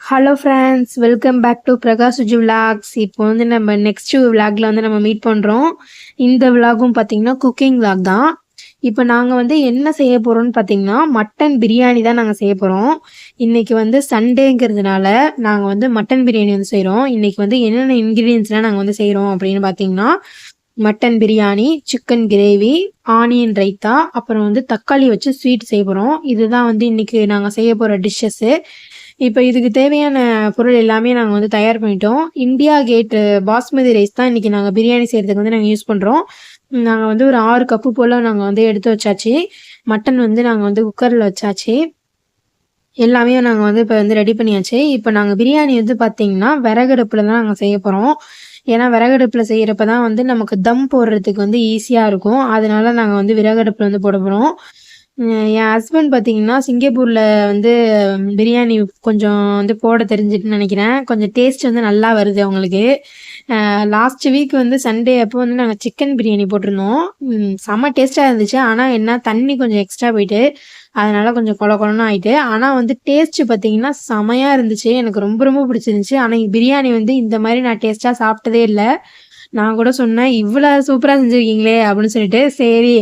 Hello friends, welcome back to Prakash Suji vlogs. இப்போ வந்து நம்ம நெக்ஸ்ட் விலாக்ல வந்து நம்ம மீட் பண்ணுறோம். இந்த விலாகும் பார்த்தீங்கன்னா குக்கிங் விலாக் தான். இப்போ நாங்கள் வந்து என்ன செய்ய போகிறோம்னு பார்த்தீங்கன்னா மட்டன் பிரியாணி தான் நாங்கள் செய்ய போகிறோம். இன்றைக்கி வந்து சண்டேங்கிறதுனால நாங்கள் வந்து மட்டன் பிரியாணி வந்து செய்கிறோம். இன்றைக்கி வந்து என்னென்ன இன்க்ரீடியன்ஸ்லாம் நாங்கள் வந்து செய்கிறோம் அப்படின்னு பார்த்தீங்கன்னா mutton biryani, chicken gravy, onion raita, அப்புறம் வந்து தக்காளி வச்சு ஸ்வீட் செய்ய போகிறோம். இதுதான் வந்து இன்றைக்கி நாங்கள் செய்ய போகிற டிஷ்ஷஸ்ஸு. இப்போ இதுக்கு தேவையான பொருள் எல்லாமே நாங்கள் வந்து தயார் பண்ணிட்டோம். இந்தியா கேட்டு பாஸ்மதி ரைஸ் தான் இன்றைக்கி நாங்கள் பிரியாணி செய்கிறதுக்கு வந்து நாங்கள் யூஸ் பண்ணுறோம். நாங்கள் வந்து ஒரு 6 கப்பு போல் நாங்கள் வந்து எடுத்து வச்சாச்சு. மட்டன் வந்து நாங்கள் வந்து குக்கரில் வச்சாச்சு. எல்லாமே நாங்கள் வந்து இப்போ வந்து ரெடி பண்ணியாச்சு. இப்போ நாங்கள் பிரியாணி வந்து பார்த்திங்கன்னா விறகடுப்பில் தான் நாங்கள் செய்ய போகிறோம். ஏன்னா விறகடுப்பில் செய்கிறப்ப தான் வந்து நமக்கு தம் போடுறதுக்கு வந்து ஈஸியாக இருக்கும். அதனால நாங்கள் வந்து விறகடுப்பில் வந்து போட போகிறோம். என் ஹஸ்பண்ட் பார்த்தீங்கன்னா சிங்கப்பூரில் வந்து பிரியாணி கொஞ்சம் வந்து போட தெரிஞ்சுட்டுன்னு நினைக்கிறேன். கொஞ்சம் டேஸ்ட் வந்து நல்லா வருது அவங்களுக்கு. லாஸ்ட் வீக் வந்து சண்டே அப்போ வந்து நாங்கள் சிக்கன் பிரியாணி போட்டிருந்தோம். செம்ம டேஸ்ட்டாக இருந்துச்சு. ஆனால் என்ன தண்ணி கொஞ்சம் எக்ஸ்ட்ரா போயிட்டு அதனால கொஞ்சம் கொல கொலன்னு ஆயிட்டு. ஆனால் வந்து டேஸ்ட் பார்த்தீங்கன்னா செமையாக இருந்துச்சு. எனக்கு ரொம்ப ரொம்ப பிடிச்சிருந்துச்சு. ஆனால் பிரியாணி வந்து இந்த மாதிரி நான் டேஸ்ட்டாக சாப்பிட்டதே இல்லை. நான் கூட சொன்னேன், இவ்வளோ சூப்பராக செஞ்சுருக்கீங்களே அப்படின்னு சொல்லிட்டு. சரி,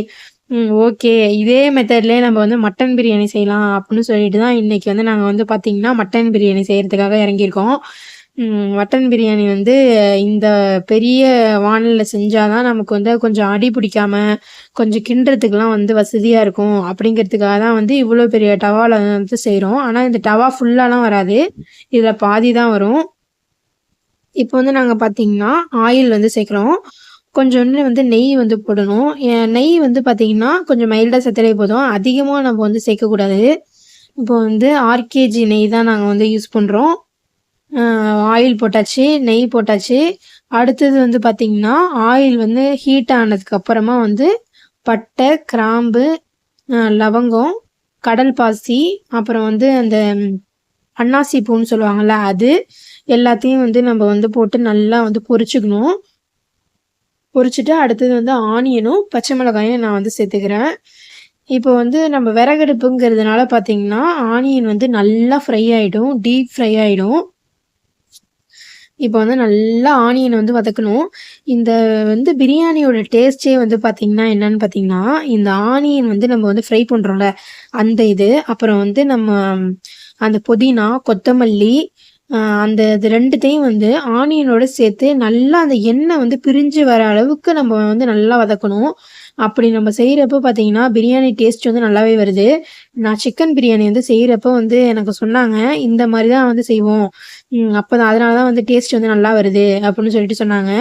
ஓகே, இதே மெத்தட்லேயே நம்ம வந்து மட்டன் பிரியாணி செய்யலாம் அப்படின்னு சொல்லிட்டு தான் இன்றைக்கி வந்து நாங்கள் வந்து பார்த்திங்கன்னா மட்டன் பிரியாணி செய்கிறதுக்காக இறங்கியிருக்கோம். மட்டன் பிரியாணி வந்து இந்த பெரிய வானலில் செஞ்சால் தான் நமக்கு வந்து கொஞ்சம் அடி பிடிக்காமல் கொஞ்சம் கிண்டுறதுக்கெலாம் வந்து வசதியாக இருக்கும். அப்படிங்கிறதுக்காக தான் வந்து இவ்வளோ பெரிய டவாவில் வந்து செய்கிறோம். ஆனால் இந்த டவா ஃபுல்லாலாம் வராது, இதில் பாதி தான் வரும். இப்போ வந்து நாங்கள் பார்த்திங்கன்னா ஆயில் வந்து சேர்க்குறோம். கொஞ்சோண்டு வந்து நெய் வந்து போடணும். நெய் வந்து பார்த்திங்கன்னா கொஞ்சம் மைல்டாக சேர்த்தாலே போதும். அதிகமாக நம்ம வந்து சேர்க்கக்கூடாது. இப்போ வந்து ஆர்கேஜி நெய் தான் நாங்கள் வந்து யூஸ் பண்ணுறோம். ஆயில் போட்டாச்சு, நெய் போட்டாச்சு. அடுத்தது வந்து பார்த்திங்கன்னா ஆயில் வந்து ஹீட் ஆனதுக்கப்புறமா வந்து பட்டை, கிராம்பு, லவங்கம், கடல் பாசி, அப்புறம் வந்து அந்த அன்னாசி பூன்னு சொல்லுவாங்கள்ல, அது எல்லாத்தையும் வந்து நம்ம வந்து போட்டு நல்லா வந்து பொரிச்சுக்கணும். பொரிச்சுட்டு அடுத்தது வந்து ஆனியனும் பச்சை மிளகாயும் நான் வந்து சேர்த்துக்கிறேன். இப்போ வந்து நம்ம விறகடுப்புங்கிறதுனால பார்த்தீங்கன்னா ஆனியன் வந்து நல்லா ஃப்ரை ஆகிடும், டீப் ஃப்ரை ஆகிடும். இப்போ வந்து நல்லா ஆனியன் வந்து வதக்கணும். இந்த வந்து பிரியாணியோட டேஸ்ட்டே வந்து பார்த்திங்கன்னா என்னன்னு பார்த்தீங்கன்னா, இந்த ஆனியன் வந்து நம்ம வந்து ஃப்ரை பண்ணுறோம்ல அந்த இது, அப்புறம் வந்து நம்ம அந்த புதினா, கொத்தமல்லி, அந்த இது 2த்தையும் வந்து ஆனியனோட சேர்த்து நல்லா அந்த எண்ணெய் வந்து பிரிஞ்சு வர அளவுக்கு நம்ம வந்து நல்லா வதக்கணும். அப்படி நம்ம செய்கிறப்போ பார்த்தீங்கன்னா பிரியாணி டேஸ்ட் வந்து நல்லாவே வருது. நான் சிக்கன் பிரியாணி வந்து செய்கிறப்போ வந்து எனக்கு சொன்னாங்க, இந்த மாதிரி தான் வந்து செய்வோம், அப்போ தான் அதனால தான் வந்து டேஸ்ட் வந்து நல்லா வருது அப்படின்னு சொல்லிட்டு சொன்னாங்க.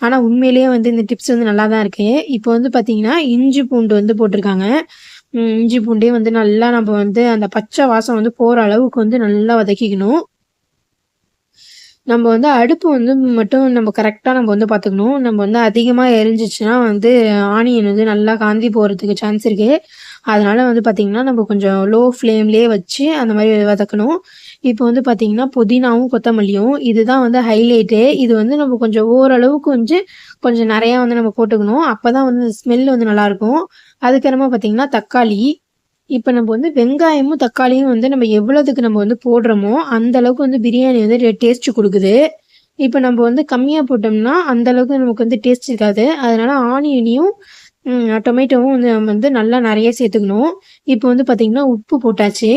ஆனால் உண்மையிலேயே வந்து இந்த டிப்ஸ் வந்து நல்லா தான் இருக்குது. இப்போ வந்து பார்த்திங்கன்னா இஞ்சி பூண்டு வந்து போட்டிருக்காங்க. இஞ்சி பூண்டே வந்து நல்லா நம்ம வந்து அந்த பச்சை வாசம் வந்து போகிற அளவுக்கு வந்து நல்லா வதக்கிக்கணும். நம்ம வந்து அடுப்பு வந்து மட்டும் நம்ம கரெக்டாக நம்ம வந்து பார்த்துக்கணும். நம்ம வந்து அதிகமாக எரிஞ்சிச்சுன்னா வந்து ஆனியன் வந்து நல்லா காந்தி போகிறதுக்கு சான்ஸ் இருக்குது. அதனால வந்து பார்த்திங்கன்னா நம்ம கொஞ்சம் லோ ஃப்ளேம்லேயே வச்சு அந்த மாதிரி வதக்கணும். இப்போ வந்து பார்த்திங்கன்னா புதினாவும் கொத்தமல்லியும் இதுதான் வந்து ஹைலைட்டே. இது வந்து நம்ம கொஞ்சம் ஓரளவுக்கு வந்து கொஞ்சம் நிறையா வந்து நம்ம போட்டுக்கணும். அப்போ தான் வந்து ஸ்மெல் வந்து நல்லாயிருக்கும். அதுக்கப்புறமா பார்த்திங்கன்னா தக்காளி. இப்போ நம்ம வந்து வெங்காயமும் தக்காளியும் வந்து நம்ம எவ்வளோதுக்கு நம்ம வந்து போடுறோமோ அந்த அளவுக்கு வந்து பிரியாணி வந்து டேஸ்ட்டு கொடுக்குது. இப்போ நம்ம வந்து கம்மியாக போட்டோம்னா அந்த அளவுக்கு நமக்கு வந்து டேஸ்ட் இருக்காது. அதனால ஆனியனையும் டொமேட்டோவும் வந்து நம்ம வந்து நல்லா நிறைய சேர்த்துக்கணும். இப்போ வந்து பார்த்திங்கன்னா உப்பு போட்டாச்சு.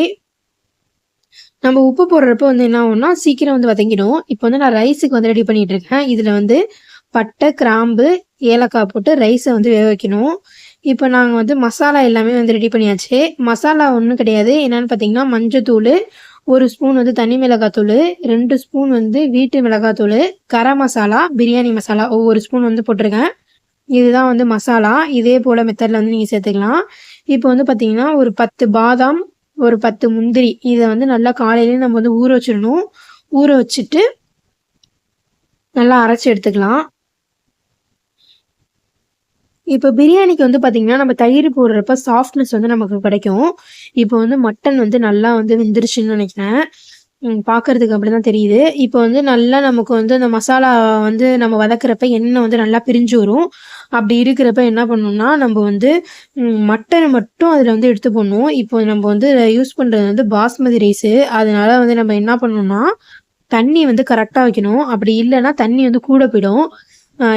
நம்ம உப்பு போடுறப்போ வந்து என்ன ஆகும்னா சீக்கிரம் வந்து வதங்கிடும். இப்போ வந்து நான் ரைஸுக்கு வந்து ரெடி பண்ணிகிட்டு இருக்கேன். இதில் வந்து பட்டை, கிராம்பு, ஏலக்காய் போட்டு ரைஸை வந்து வேக வைக்கணும். இப்போ நாங்கள் வந்து மசாலா எல்லாமே வந்து ரெடி பண்ணியாச்சு. மசாலா ஒன்றும் கிடையாது. என்னென்னு பார்த்தீங்கன்னா மஞ்சத்தூள், 1 ஸ்பூன் வந்து தனி மிளகாத்தூள், 2 ஸ்பூன் வந்து வீட்டு மிளகாத்தூள், கரம் மசாலா, பிரியாணி மசாலா ஒவ்வொரு ஸ்பூன் வந்து போட்டிருக்கேன். இதுதான் வந்து மசாலா. இதே போல் மெத்தடில் வந்து நீங்கள் சேர்த்துக்கலாம். இப்போ வந்து பார்த்தீங்கன்னா ஒரு 10 பாதாம், ஒரு 10 முந்திரி, இதை வந்து நல்லா காலையிலேயே நம்ம வந்து ஊற வச்சிடணும். ஊற வச்சுட்டு நல்லா அரைச்சி எடுத்துக்கலாம். இப்போ பிரியாணிக்கு வந்து பார்த்திங்கன்னா நம்ம தயிர் போடுறப்ப சாஃப்ட்னஸ் வந்து நமக்கு கிடைக்கும். இப்போ வந்து மட்டன் வந்து நல்லா வந்து வெந்துருச்சுன்னு நினைக்கிறேன். பார்க்கறதுக்கு அப்படிதான் தெரியுது. இப்போ வந்து நல்லா நமக்கு வந்து அந்த மசாலா வந்து நம்ம வதக்குறப்ப எண்ணெய் வந்து நல்லா பிரிஞ்சு வரும். அப்படி இருக்கிறப்ப என்ன பண்ணணும்னா, நம்ம வந்து மட்டன மட்டும் அதில வந்து எடுத்து போடணும். இப்போ நம்ம வந்து யூஸ் பண்றது வந்து பாஸ்மதி ரைஸு. அதனால வந்து நம்ம என்ன பண்ணணும்னா, தண்ணி வந்து கரெக்ட்டா வைக்கணும். அப்படி இல்லன்னா தண்ணி வந்து கூட போயிடும்.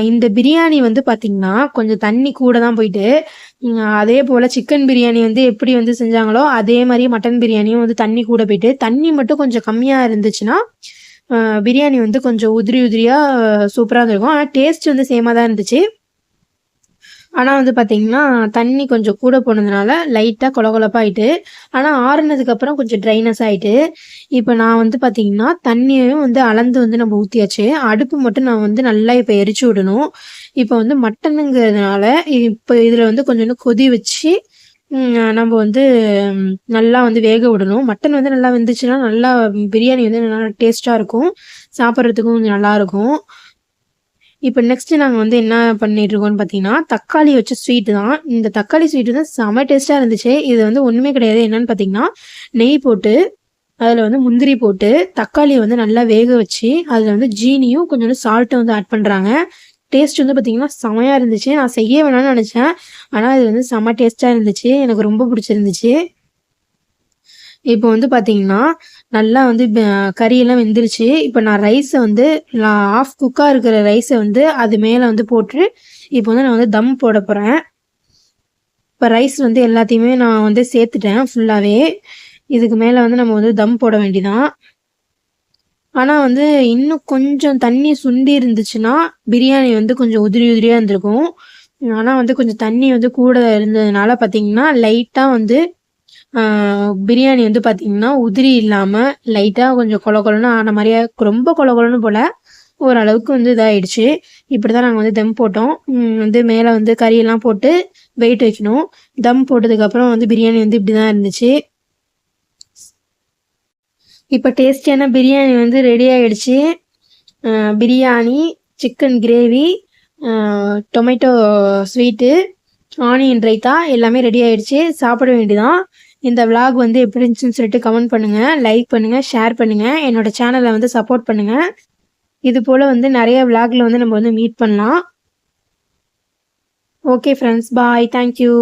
இந்த பிரியாணி வந்து பார்த்தீங்கன்னா, கொஞ்சம் தண்ணி கூட தான் போயிட்டு, அதேபோல சிக்கன் பிரியாணி வந்து எப்படி வந்து செஞ்சாங்களோ, அதே மாரி மட்டன் பிரியாணியும் வந்து தண்ணி கூட போயிட்டு, தண்ணி மட்டும் கொஞ்சம் கம்மியா இருந்துச்சுன்னா, அ பிரியாணி வந்து கொஞ்சம் உதிரி உதிரியா சூப்பரா இருந்திருக்கும். ஆனா டேஸ்ட் வந்து சேமா தான் இருந்துச்சு. ஆனா வந்து பார்த்தீங்கன்னா, தண்ணி கொஞ்சம் கூட போனதுனால லைட்டா கொல கொலப்பா ஆயிட்டு. ஆனா ஆறுனதுக்கப்புறம் கொஞ்சம் ட்ரைனஸ் ஆயிட்டு. இப்ப நான் வந்து பார்த்தீங்கன்னா, தண்ணியையும் வந்து அளந்து வந்து நம்ம ஊத்தியாச்சு. அடுப்பு மட்டும் நான் வந்து நல்லா இப்ப எரிச்சு விடணும். இப்ப வந்து மட்டனுங்கிறதுனால, இப்ப இதுல வந்து கொஞ்சோண்டு கொதி வச்சு, நம்ம வந்து நல்லா வந்து வேக விடணும். மட்டன் வந்து நல்லா வெந்துச்சுன்னா, நல்லா பிரியாணி வந்து நல்லா டேஸ்ட்டா இருக்கும். சாப்பிடுறதுக்கும் கொஞ்சம் நல்லாருக்கும். இப்ப நெக்ஸ்ட்டு நாங்க வந்து என்ன பண்ணிட்டுருக்கோம்ன்னு பார்த்தீங்கன்னா, தக்காளி வச்ச ஸ்வீட்டு தான். இந்த தக்காளி ஸ்வீட்டு வந்து செம டேஸ்ட்டா இருந்துச்சு. இது வந்து ஒண்ணுமே கிடையாது. என்னன்னு பார்த்தீங்கன்னா, நெய் போட்டு, அதில வந்து முந்திரி போட்டு, தக்காளிய வந்து நல்லா வேக வச்சு, அதில வந்து ஜீனியும், கொஞ்சோண்டு சால்ட்டும் வந்து ஆட் பண்றாங்க. டேஸ்ட் வந்து பார்த்தீங்கன்னா, செமையா இருந்துச்சு. நான் செய்ய வேணாம்னு நெனச்சேன். ஆனா, அது வந்து செம டேஸ்ட்டா இருந்துச்சு. எனக்கு ரொம்ப பிடிச்சிருந்துச்சு. இப்போ வந்து பார்த்தீங்கன்னா, நல்லா வந்து கறியெல்லாம் வெந்துருச்சு. இப்ப நான் ரைஸ வந்து நான் ஹாஃப் குக்கா இருக்கிற ரைஸ வந்து அது மேல வந்து போட்டு, இப்போ வந்து நான் வந்து தம் போட போறேன். இப்ப ரைஸ் வந்து எல்லாத்தையுமே நான் வந்து சேர்த்துட்டேன் ஃபுல்லாவே. இதுக்கு மேல வந்து நம்ம வந்து தம் போட வேண்டியதான். ஆனா வந்து இன்னும் கொஞ்சம் தண்ணி சுண்டி இருந்துச்சுன்னா, பிரியாணி வந்து கொஞ்சம் உதிரி உதிரியா இருந்திருக்கும். ஆனா வந்து கொஞ்சம் தண்ணி வந்து கூட இருந்ததுனால பார்த்தீங்கன்னா, லைட்டா வந்து ஆ பிரியாணி வந்து பார்த்தீங்கன்னா, உதிரி இல்லாம லைட்டா கொஞ்சம் கொல கொலன்னு ஆன மாரியே ரொம்ப கொல கொலன்னு போல. ஓரளவுக்கு வந்து இதாயிடுச்சு. இப்படிதான் நாங்க வந்து தம் போட்டோம். வந்து மேல வந்து கறியெல்லாம் போட்டு வெயிட் வைக்கணும். தம் போட்டதுக்கப்புறம் வந்து பிரியாணி வந்து இப்படிதான் இருந்துச்சு. இப்ப டேஸ்டியான பிரியாணி வந்து ரெடி ஆயிடுச்சு. அ பிரியாணி, சிக்கன் கிரேவி, அ டொமேட்டோ ஸ்வீட்டு, ஆனியன் ரைத்தா எல்லாமே ரெடி ஆயிடுச்சு. சாப்பிட வேண்டியதான். இந்த விளாக் வந்து எப்படி இருந்துச்சுன்னு சொல்லிட்டு கமெண்ட் பண்ணுங்க, லைக் பண்ணுங்க, ஷேர் பண்ணுங்க. என்னோட சேனல வந்து சப்போர்ட் பண்ணுங்க. இது போல வந்து நெறைய விளாக்ல வந்து நம்ம வந்து மீட் பண்ணலாம். Okay friends. Bye. Thank you.